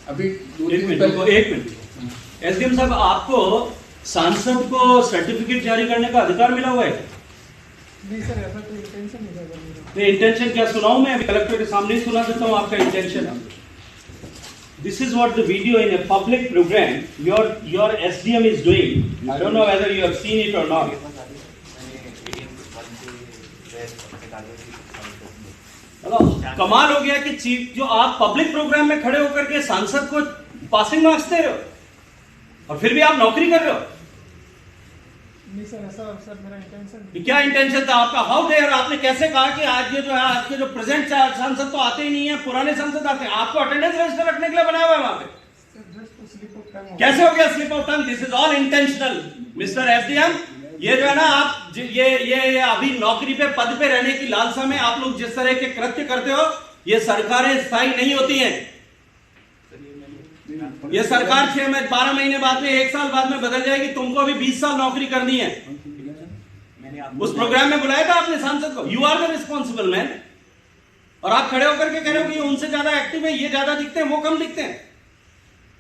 अभी एक minute SDM साहब, आपको सांसद को सर्टिफिकेट जारी करने का अधिकार मिला हुआ है? नहीं सर, ऐसा कोई इंटेंशन नहीं था मेरा। नहीं, इंटेंशन क्या सुनाऊं मैं? कलेक्टर के सामने ही सुना देता हूं आपका intention. This is what the video in a public program your SDM is doing. I don't know whether you have seen it or not. कमाल हो गया कि चीफ जो आप पब्लिक प्रोग्राम में खड़े होकर के सांसद को पासिंग मार्क्स दे रहे हो और फिर भी आप नौकरी कर रहे हो। नहीं सर, ऐसा सर मेरा इंटेंशन। क्या इंटेंशन था आपका? हाउ डेयर, आपने कैसे कहा कि आज ये जो है आज के जो प्रेजेंट सांसद तो आते ही नहीं है, पुराने सांसद आते हैं? आपको अटेंडेंस रजिस्टर रखने के लिए बनाया हुआ है वहां पे। कैसे हो गया slip of tongue? This is all intentional mister SDM. ये जो है ना, आप ये अभी नौकरी पे पद पे रहने की लालसा में आप लोग जिस तरह के कृत्य करते हो, ये सरकारें स्थायी नहीं होती हैं। ये सरकार 12 महीने बाद में, 1 साल बाद में बदल जाएगी। तुमको अभी 20 साल नौकरी करनी है। उस प्रोग्राम में बुलाया था आपने सांसद को। You are the responsible man. और आप खड़े होकर के कह रहे हो कि उनसे ज्यादा एक्टिव है, ये ज्यादा दिखते हैं, वो कम दिखते हैं।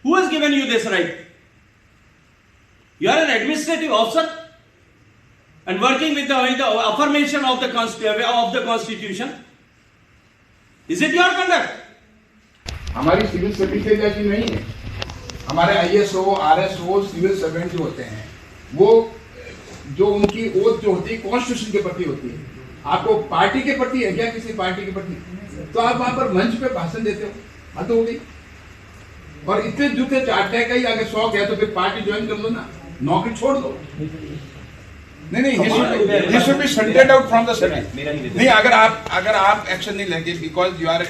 Who has given you this right? You are an administrative officer and working with the affirmation of the constitution. Is it your conduct? हमारी सिविल सर्विस जैसी नहीं है। हमारे आईएसओ, आरएसओ, सिविल सर्वेंट जो होते हैं, वो जो उनकी ओथ जो होती है कॉन्स्टिट्यूशन के प्रति होती है। आपको पार्टी के प्रति है क्या? किसी पार्टी के प्रति? तो आप वहां पर मंच पे भाषण देते हो, हद हो गई। और इतने जूते चाटने का ही अगर शौक है तो फिर पार्टी ज्वाइन कर लो ना, नौकरी छोड़ दो। नहीं, he should be shunted out from the service. नहीं, अगर आप एक्शन नहीं लेंगे because you are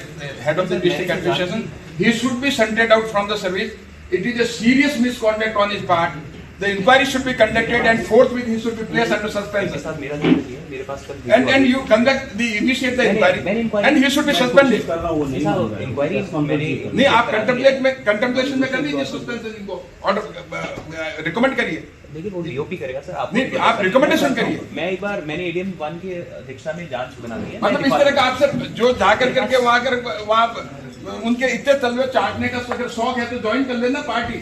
head of the district administration, he should be shunted out from the service. It is a serious misconduct on his part. The inquiry should be conducted and forthwith he should be placed under suspension. And you conduct the initiate the inquiry and he should be suspended. नहीं, आप contemplation में कर दीजिए suspension को, order recommend करिए। देखिए वो DOP करेगा सर। आप रिकमेंडेशन करिए। मैंने एडीएम 1 की अध्यक्षता में जांच बना दी है। मतलब इस तरह का आपसे जो जाकर करके वहाँ उनके इतने तलवे चाटने का शौक है तो ज्वाइन कर लेना पार्टी।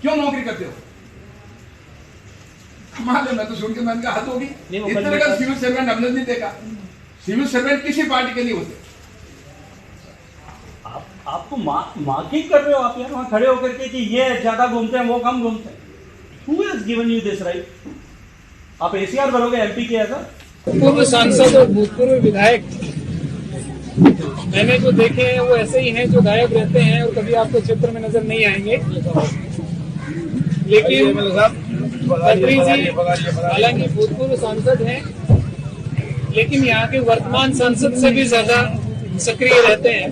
क्यों नौकरी करते हो? कमाल है। मैं तो सुन के मैंने कहा हद होगी। इस तरह का सिविल सर्वेंट हमने नहीं देखा। सिविल सर्वेंट किसी पार्टी के नहीं होते। आपको मार्किंग कर रहे हो आप यार वहां खड़े होकर के कि ये ज्यादा घूमते हैं, वो कम घूमते हैं। Who has given you this right? आप एसीआर बनोगे एमपी के? ऐसा पूर्व सांसद और भूतपूर्व विधायक मैंने जो देखे हैं वो ऐसे ही हैं जो गायब रहते हैं और कभी आपको क्षेत्र में नजर नहीं आएंगे। लेकिन खत्री जी हालांकि भूतपूर्व सांसद हैं, लेकिन यहाँ के वर्तमान सांसद से भी ज्यादा सक्रिय रहते हैं।